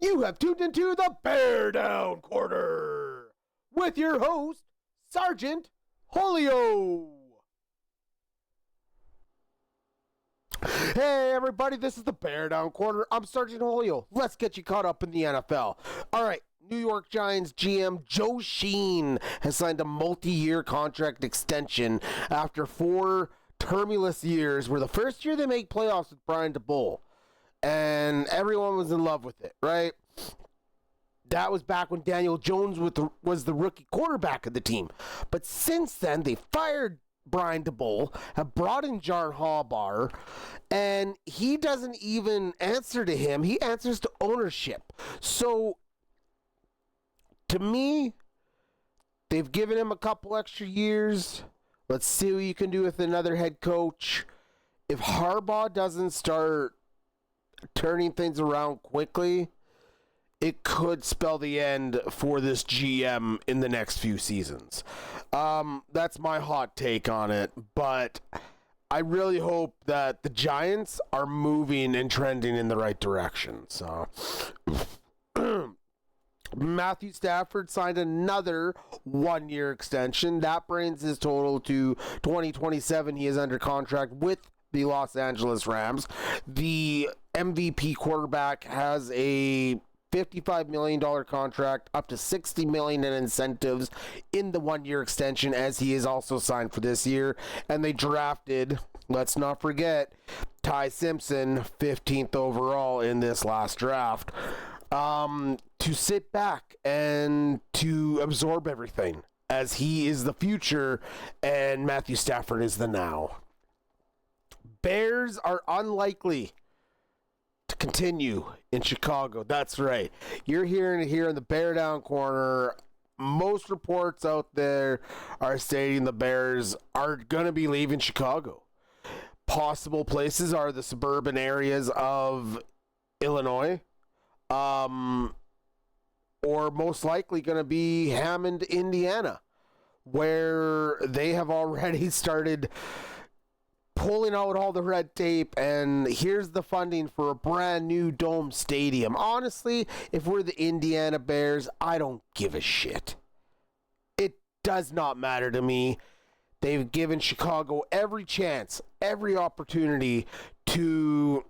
You have tuned into the BearDown Corner with your host, Sergeant Julio. Hey everybody, this is the BearDown Corner. I'm Sergeant Julio. Let's get you caught up in the NFL. Alright, New York Giants GM Joe Sheen has signed a multi-year contract extension after 4 tumultuous years, where the first year they make playoffs with Brian DeBull. And everyone was in love with it, right? That was back when Daniel Jones was the rookie quarterback of the team. But since then, they fired Brian DeBull, have brought in John Harbaugh, and he doesn't even answer to him. He answers to ownership. So, to me, they've given him a couple extra years. Let's see what you can do with another head coach. If Harbaugh doesn't start turning things around quickly, it could spell the end for this GM in the next few seasons. That's my hot take on it, but I really hope that the Giants are moving and trending in the right direction. So Matthew Stafford signed another 1-year extension. That brings his total to 2027. He is under contract with the Los Angeles Rams. The MVP quarterback has a $55 million contract, up to $60 million in incentives in the 1-year extension, as he is also signed for this year. And they drafted, let's not forget, Ty Simpson, 15th overall in this last draft, to sit back and to absorb everything, as he is the future and Matthew Stafford is the now. Bears are unlikely to continue in Chicago. That's right. You're hearing it here in the BearDown Corner. Most reports out there are stating the Bears are going to be leaving Chicago. Possible places are the suburban areas of Illinois, or most likely going to be Hammond, Indiana, where they have already started pulling out all the red tape, and here's the funding for a brand new dome stadium. Honestly, if we're the Indiana Bears, I don't give a shit. It does not matter to me. They've given Chicago every chance, every opportunity to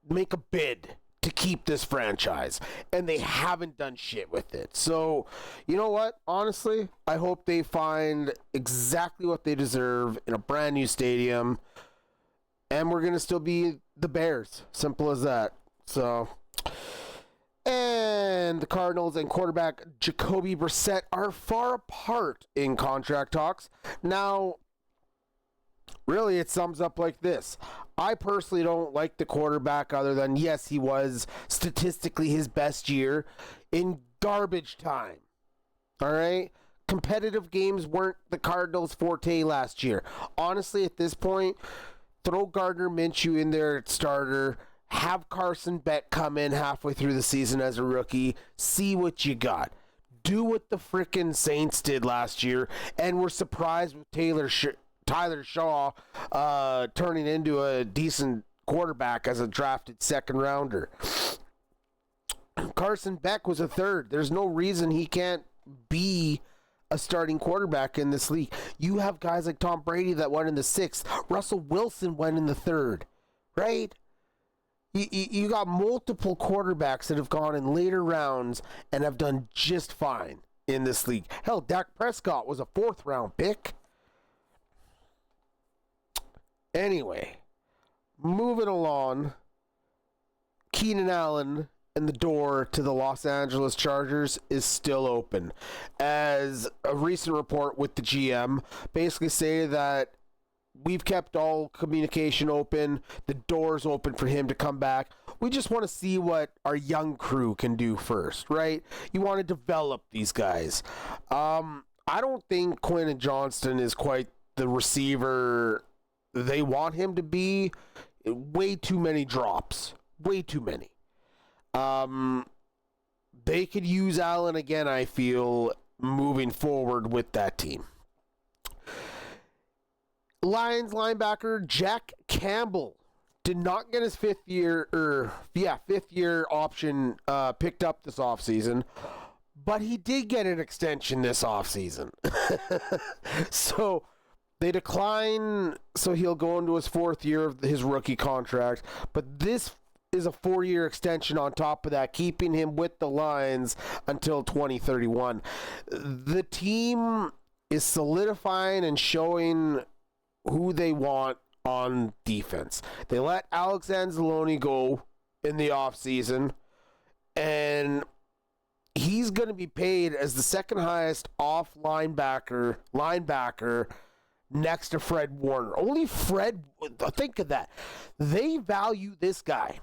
make a bid to keep this franchise, and they haven't done shit with it. So, you know what? Honestly, I hope they find exactly what they deserve in a brand new stadium, and we're going to still be the Bears. Simple as that. So, and the Cardinals and quarterback Jacoby Brissett are far apart in contract talks. Now, really, it sums up like this. I personally don't like the quarterback, other than, yes, he was statistically his best year in garbage time. All right? Competitive games weren't the Cardinals' forte last year. Honestly, at this point, throw Gardner Minshew in there at starter, have Carson Beck come in halfway through the season as a rookie, see what you got. Do what the frickin' Saints did last year, and we're surprised with Tyler Shaw turning into a decent quarterback as a drafted second rounder. Carson Beck was a third. There's no reason he can't be a starting quarterback in this league. You have guys like Tom Brady that went in the 6th. Russell Wilson went in the 3rd, right? You got multiple quarterbacks that have gone in later rounds and have done just fine in this league. Hell, Dak Prescott was a 4th round pick. Anyway, moving along, Keenan Allen and the door to the Los Angeles Chargers is still open, as a recent report with the GM basically say that we've kept all communication open, the door's open for him to come back. We just want to see what our young crew can do first, right? You want to develop these guys. I don't think Quentin Johnston is quite the receiver they want him to be. Way too many drops. Way too many. They could use Allen again, I feel, moving forward with that team. Lions linebacker Jack Campbell did not get his fifth year option picked up this offseason, but he did get an extension this offseason. So they decline, so he'll go into his fourth year of his rookie contract, but this is a 4-year extension on top of that, keeping him with the Lions until 2031. The team is solidifying and showing who they want on defense. They let Alex Anzalone go in the offseason, and he's going to be paid as the second highest off linebacker next to Fred Warner. Only Fred, think of that. They value this guy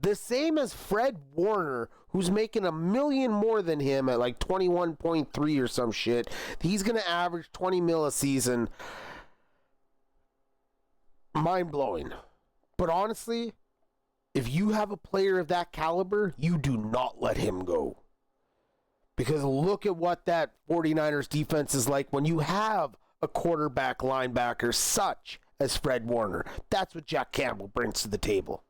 the same as Fred Warner, who's making $1 million more than him at like 21.3 or some shit. He's going to average 20 mil a season. Mind-blowing. But honestly, if you have a player of that caliber, you do not let him go. Because look at what that 49ers defense is like when you have a quarterback linebacker such as Fred Warner. That's what Jack Campbell brings to the table.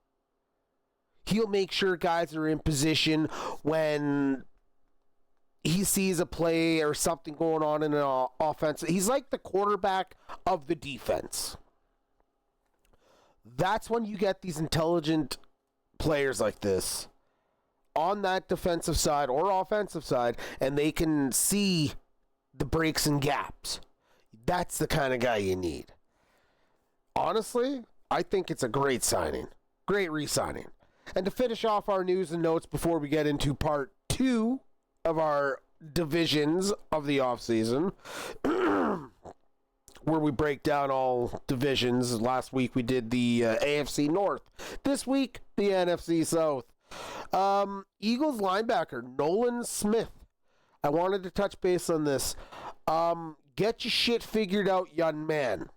He'll make sure guys are in position when he sees a play or something going on in an offense. He's like the quarterback of the defense. That's when you get these intelligent players like this on that defensive side or offensive side, and they can see the breaks and gaps. That's the kind of guy you need. Honestly, I think it's a great signing. Great re-signing. And to finish off our news and notes before we get into part 2 of our divisions of the offseason, where we break down all divisions. Last week we did the AFC North. This week, the NFC South. Eagles linebacker Nolan Smith. I wanted to touch base on this. Get your shit figured out, young man.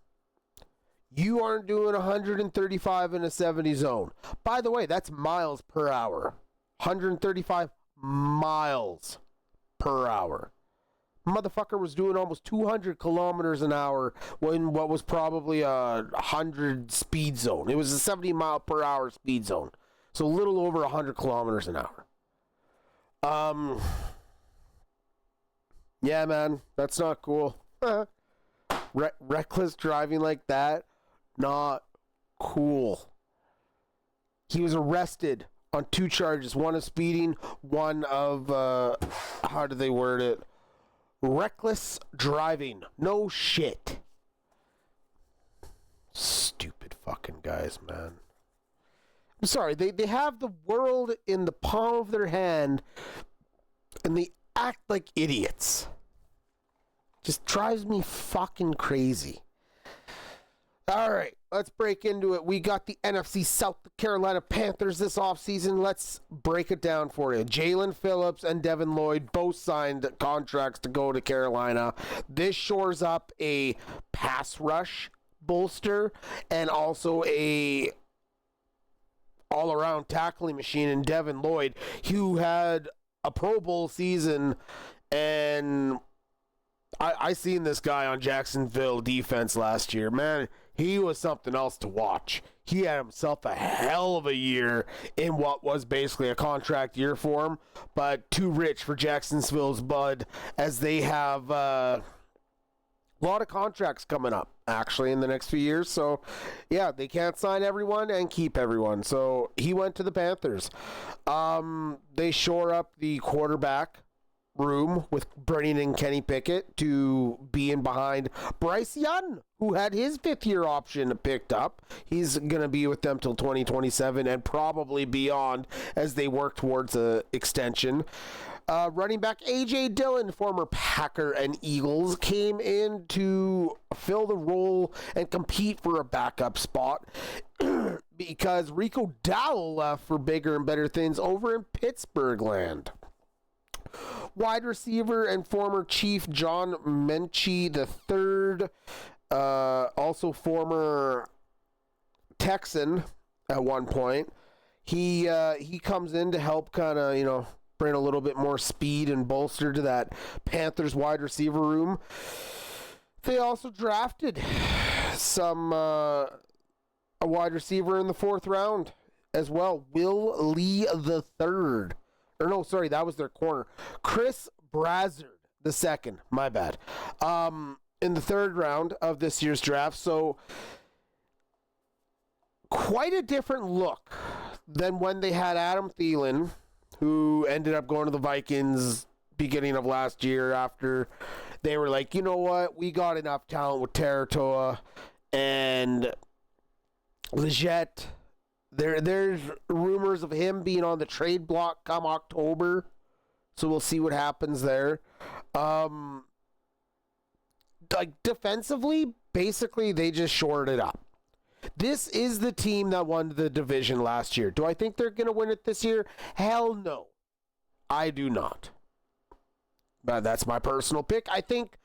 You aren't doing 135 in a 70 zone. By the way, that's miles per hour. 135 miles per hour. Motherfucker was doing almost 200 kilometers an hour in what was probably a 100 speed zone. It was a 70 mile per hour speed zone. So a little over 100 kilometers an hour. Yeah, man, that's not cool. Reckless driving like that, not cool. He was arrested on 2 charges. One of speeding, one of, how do they word it? Reckless driving. No shit. Stupid fucking guys, man. I'm sorry, they have the world in the palm of their hand, and they act like idiots. Just drives me fucking crazy. All right, let's break into it. We got the NFC South Carolina Panthers this offseason. Let's break it down for you. Jalen Phillips and Devin Lloyd both signed contracts to go to Carolina. This shores up a pass rush bolster and also a all-around tackling machine in Devin Lloyd, who had a Pro Bowl season, and I seen this guy on Jacksonville defense last year. Man, he was something else to watch. He had himself a hell of a year in what was basically a contract year for him, but too rich for Jacksonville's blood, as they have a lot of contracts coming up, actually, in the next few years. So, yeah, they can't sign everyone and keep everyone. So, he went to the Panthers. They shore up the quarterback room with bringing in Kenny Pickett to be in behind Bryce Young, who had his 5th-year option picked up. He's going to be with them till 2027 and probably beyond as they work towards an extension. Running back A.J. Dillon, former Packer and Eagles, came in to fill the role and compete for a backup spot because Rico Dowell left for bigger and better things over in Pittsburgh land. Wide receiver and former Chief John Mechie III, also former Texan at one point. He comes in to help kind of, bring a little bit more speed and bolster to that Panthers wide receiver room. They also drafted some a wide receiver in the 4th round as well. Will Lee the third. Or no, sorry, that was their corner. Chris Brazzard the second. My bad. In the 3rd round of this year's draft. So quite a different look than when they had Adam Thielen, who ended up going to the Vikings beginning of last year after they were like, you know what, we got enough talent with Taratoa and Leggett. There's rumors of him being on the trade block come October, so we'll see what happens there. Like defensively, basically they just shored it up. This is the team that won the division last year. Do I think they're going to win it this year? Hell no. I do not. But that's my personal pick. I think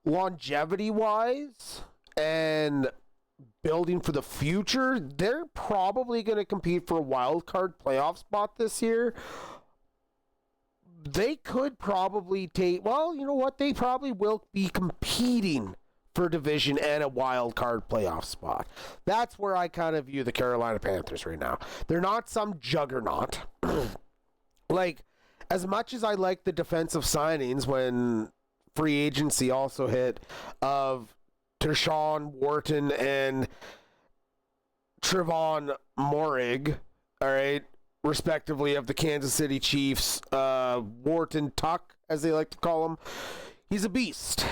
longevity-wise and building for the future, they're probably going to compete for a wild card playoff spot this year. They could probably take, well, you know what? They probably will be competing for division and a wild card playoff spot. That's where I kind of view the Carolina Panthers right now. They're not some juggernaut. Like, as much as I like the defensive signings when free agency also hit of Tershawn Wharton and Trevon Moehrig, all right, respectively, of the Kansas City Chiefs. Wharton Tuck, as they like to call him. He's a beast.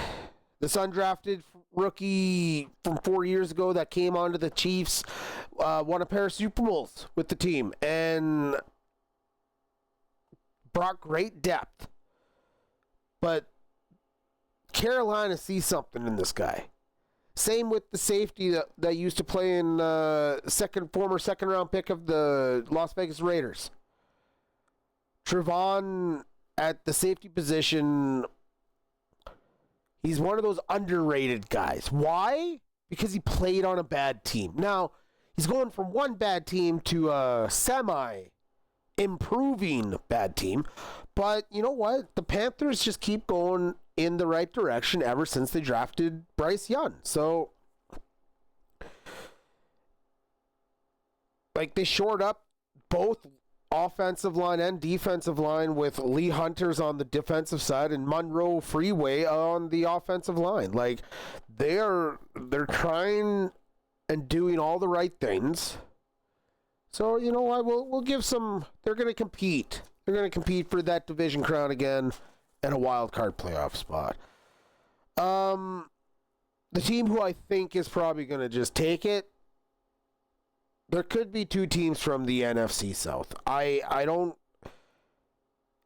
This undrafted rookie from 4 years ago that came onto the Chiefs won a pair of Super Bowls with the team and brought great depth. But Carolina sees something in this guy. Same with the safety that used to play in former second round pick of the Las Vegas Raiders. Trevon at the safety position, he's one of those underrated guys. Why? Because he played on a bad team. Now, he's going from one bad team to a semi-improving bad team. But you know what? The Panthers just keep going in the right direction ever since they drafted Bryce Young. So, like, they shored up both offensive line and defensive line with Lee Hunters on the defensive side and Monroe Freeway on the offensive line. Like, they're trying and doing all the right things. So, you know what? We'll give some. They're going to compete. They're going to compete for that division crown again and a wild card playoff spot. The team who I think is probably going to just take it, there could be two teams from the NFC South. I don't...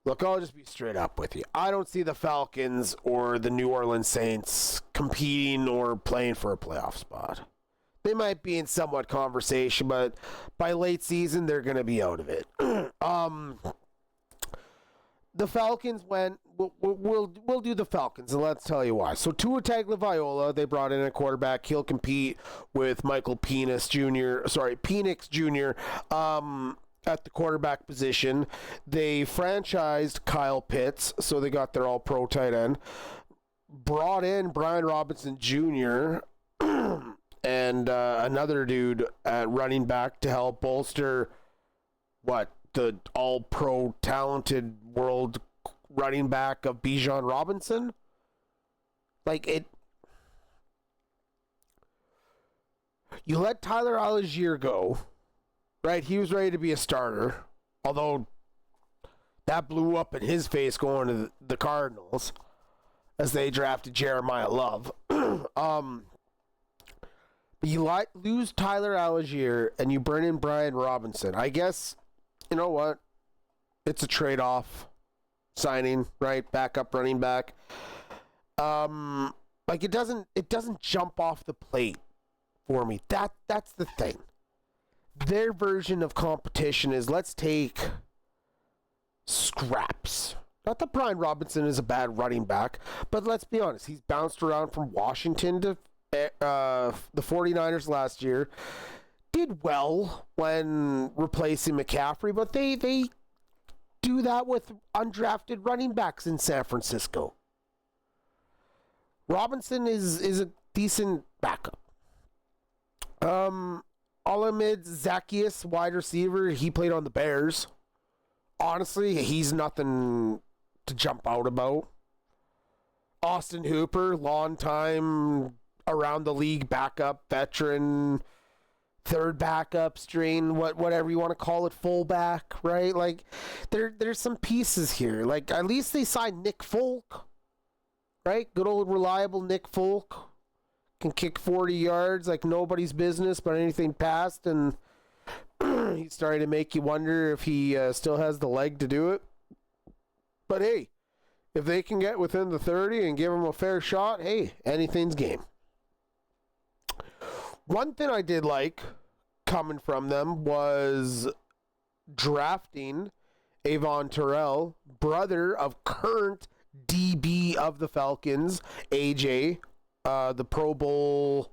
Look, I'll just be straight up with you. I don't see the Falcons or the New Orleans Saints competing or playing for a playoff spot. They might be in somewhat conversation, but by late season, they're going to be out of it. The Falcons went... We'll do the Falcons, and let's tell you why. So Tua Tagovailoa, they brought in a quarterback. He'll compete with Michael Penix Jr. At the quarterback position. They franchised Kyle Pitts, so they got their all-pro tight end. Brought in Brian Robinson Jr. and another dude at running back to help bolster the all-pro talented world running back of Bijan Robinson. You let Tyler Algier go, right? He was ready to be a starter, although that blew up in his face going to the Cardinals as they drafted Jeremiah Love. But you lose Tyler Algier and you bring in Brian Robinson. I guess, you know what? It's a trade-off signing, right? Backup running back. It doesn't jump off the plate for me. That's the thing. Their version of competition is let's take scraps. Not that Brian Robinson is a bad running back, but let's be honest. He's bounced around from Washington to the 49ers last year. Did well when replacing McCaffrey, but they do that with undrafted running backs in San Francisco. Robinson is a decent backup. Olamide Zaccheaus, wide receiver, he played on the Bears. Honestly, he's nothing to jump out about. Austin Hooper, long time around the league backup, veteran, third backup string, whatever you want to call it, fullback, right? Like, there's some pieces here. Like, at least they signed Nick Folk, right? Good old reliable Nick Folk. Can kick 40 yards like nobody's business, but anything past, and he's starting to make you wonder if he still has the leg to do it. But hey, if they can get within the 30 and give him a fair shot, hey, anything's game. One thing I did like coming from them was drafting Avon Terrell, brother of current DB of the Falcons, AJ, the Pro Bowl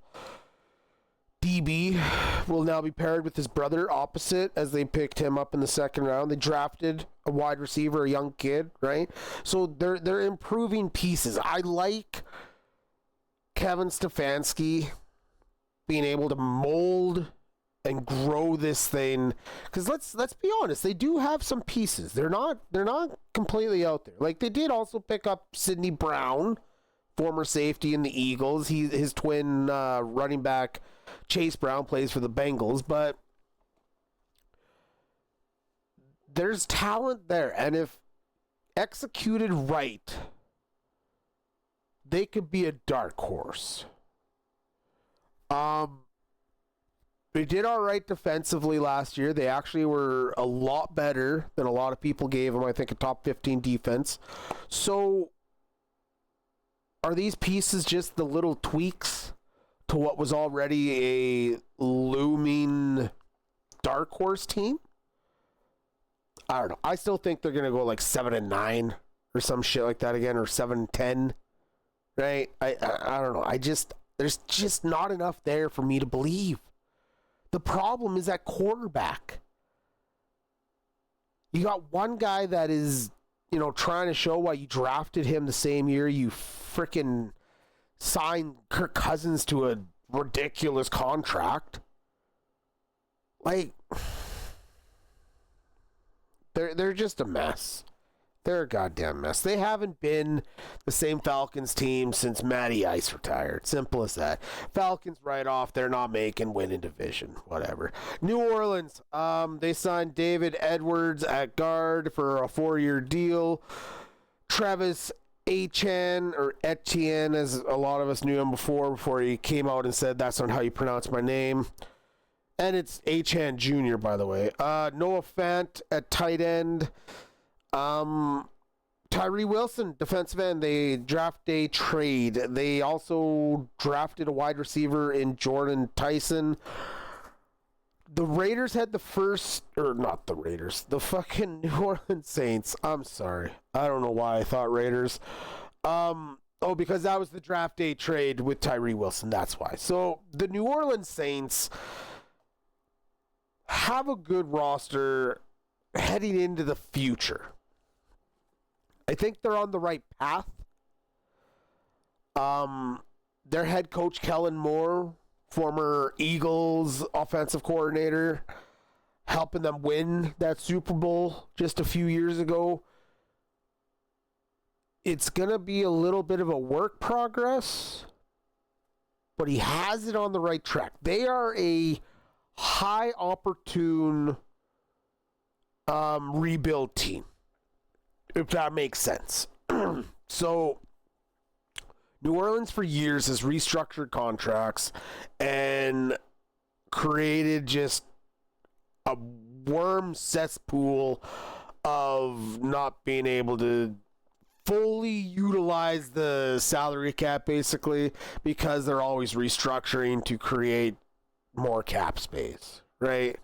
DB, will now be paired with his brother opposite as they picked him up in the second round. They drafted a wide receiver, a young kid, right? So they're improving pieces. I like Kevin Stefanski being able to mold and grow this thing, because let's be honest, they do have some pieces. They're not completely out there. Like, they did also pick up Sidney Brown, former safety in the Eagles. His twin running back Chase Brown plays for the Bengals, but there's talent there, and if executed right, they could be a dark horse. They did all right defensively last year. They actually were a lot better than a lot of people gave them. I think a top 15 defense. So are these pieces just the little tweaks to what was already a looming dark horse team? I don't know. I still think they're going to go like 7-9 or some shit like that again, or 7-10, right? I don't know. There's just not enough there for me to believe. The problem is at quarterback. You got one guy that is, trying to show why you drafted him the same year you freaking signed Kirk Cousins to a ridiculous contract. Like, they're just a mess. They're a goddamn mess. They haven't been the same Falcons team since Matty Ice retired. Simple as that. Falcons right off. They're not making winning division. Whatever. New Orleans. They signed David Edwards at guard for a 4-year deal. Travis Etienne, or Etienne, as a lot of us knew him before he came out and said that's not how you pronounce my name. And it's Etienne Jr., by the way. Noah Fant at tight end. Tyree Wilson, defensive end, they draft day trade. They also drafted a wide receiver in Jordan Tyson. The Raiders had the fucking New Orleans Saints. I'm sorry. I don't know why I thought Raiders. Because that was the draft day trade with Tyree Wilson. That's why. So the New Orleans Saints have a good roster heading into the future. I think they're on the right path. Their head coach, Kellen Moore, former Eagles offensive coordinator, helping them win that Super Bowl just a few years ago. It's going to be a little bit of a work progress, but he has it on the right track. They are a high opportune rebuild team, if that makes sense. So New Orleans for years has restructured contracts and created just a worm cesspool of not being able to fully utilize the salary cap, basically, because they're always restructuring to create more cap space, right?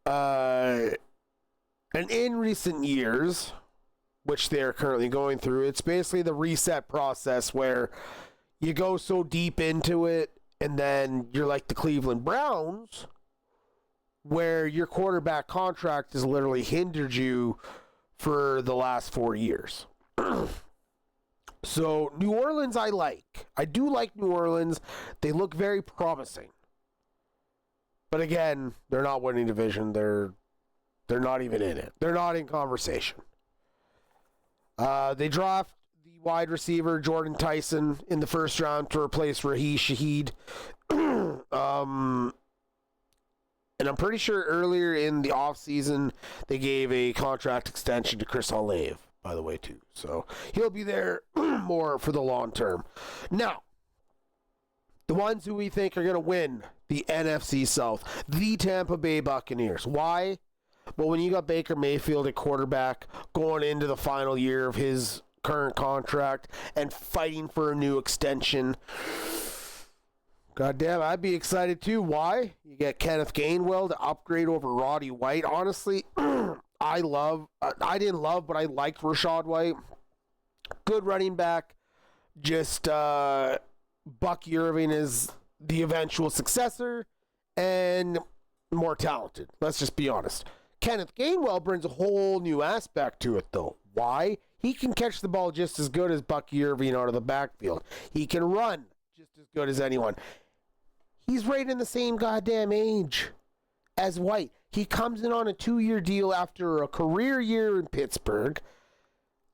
And in recent years, which they are currently going through, it's basically the reset process where you go so deep into it, and then you're like the Cleveland Browns, where your quarterback contract has literally hindered you for the last 4 years. So New Orleans I like. I do like New Orleans. They look very promising. But again, they're not winning division. They're not even in it. They're not in conversation. They draft the wide receiver Jordan Tyson in the first round to replace Raheem Shaheed. And I'm pretty sure earlier in the offseason, they gave a contract extension to Chris Olave, by the way, too. So he'll be there more for the long term. Now, the ones who we think are going to win the NFC South, the Tampa Bay Buccaneers. Why? Well, when you got Baker Mayfield at quarterback going into the final year of his current contract and fighting for a new extension, goddamn, I'd be excited too. Why? You get Kenneth Gainwell to upgrade over Roddy White. Honestly, I didn't love, but I liked Rashad White. Good running back. Just Bucky Irving is the eventual successor and more talented. Let's just be honest. Kenneth Gainwell brings a whole new aspect to it, though. Why? He can catch the ball just as good as Bucky Irving out of the backfield. He can run just as good as anyone. He's right in the same goddamn age as White. He comes in on a 2-year deal after a career year in Pittsburgh.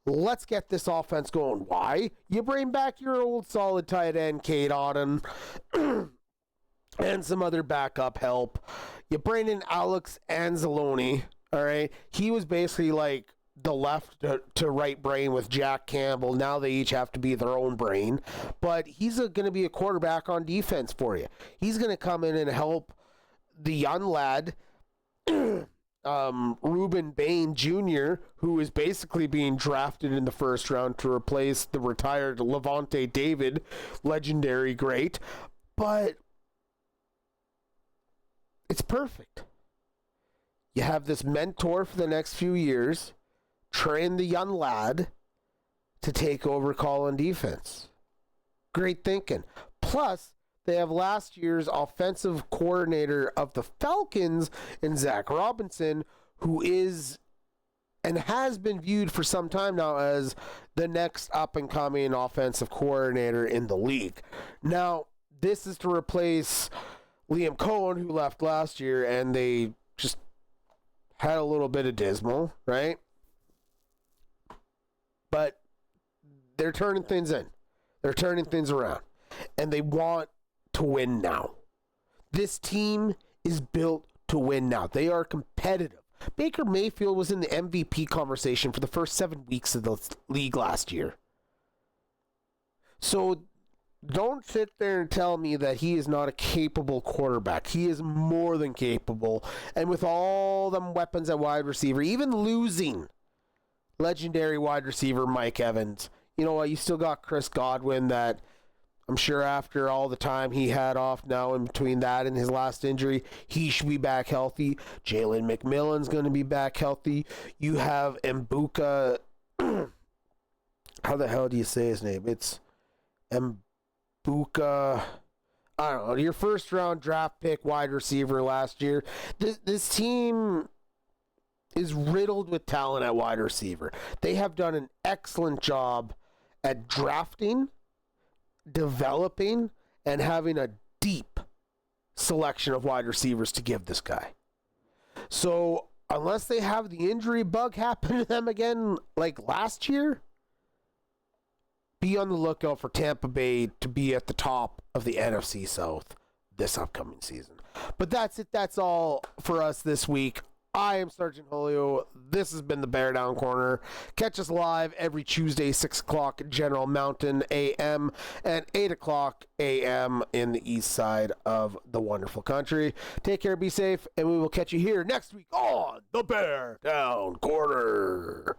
Let's get this offense going. Why? You bring back your old solid tight end, Cade Otton, and some other backup help. You bring in Alex Anzalone, all right? He was basically like the left to right brain with Jack Campbell. Now they each have to be their own brain. But he's going to be a quarterback on defense for you. He's going to come in and help the young lad, Reuben Bain Jr., who is basically being drafted in the first round to replace the retired Levante David, legendary great. But it's perfect. You have this mentor for the next few years, train the young lad to take over call on defense. Great thinking. Plus, they have last year's offensive coordinator of the Falcons in Zach Robinson, who is and has been viewed for some time now as the next up-and-coming offensive coordinator in the league. Now, this is to replace Liam Cohen, who left last year, and they just had a little bit of dismal, right? But they're turning things in. They're turning things around. And they want to win now. This team is built to win now. They are competitive. Baker Mayfield was in the MVP conversation for the first 7 weeks of the league last year. So don't sit there and tell me that he is not a capable quarterback. He is more than capable. And with all them weapons at wide receiver, even losing legendary wide receiver Mike Evans, you know what? You still got Chris Godwin that I'm sure after all the time he had off now in between that and his last injury, he should be back healthy. Jalen McMillan's going to be back healthy. You have Mbuka. How the hell do you say his name? It's Mbuka. I don't know. Your first round draft pick wide receiver last year. This team is riddled with talent at wide receiver. They have done an excellent job at drafting, developing, and having a deep selection of wide receivers to give this guy. So unless they have the injury bug happen to them again like last year, be on the lookout for Tampa Bay to be at the top of the NFC South this upcoming season. But that's it. That's all for us this week. I am Sergeant Julio. This has been the BearDown Corner. Catch us live every Tuesday, 6 o'clock General Mountain AM and 8 o'clock AM in the east side of the wonderful country. Take care, be safe, and we will catch you here next week on the BearDown Corner.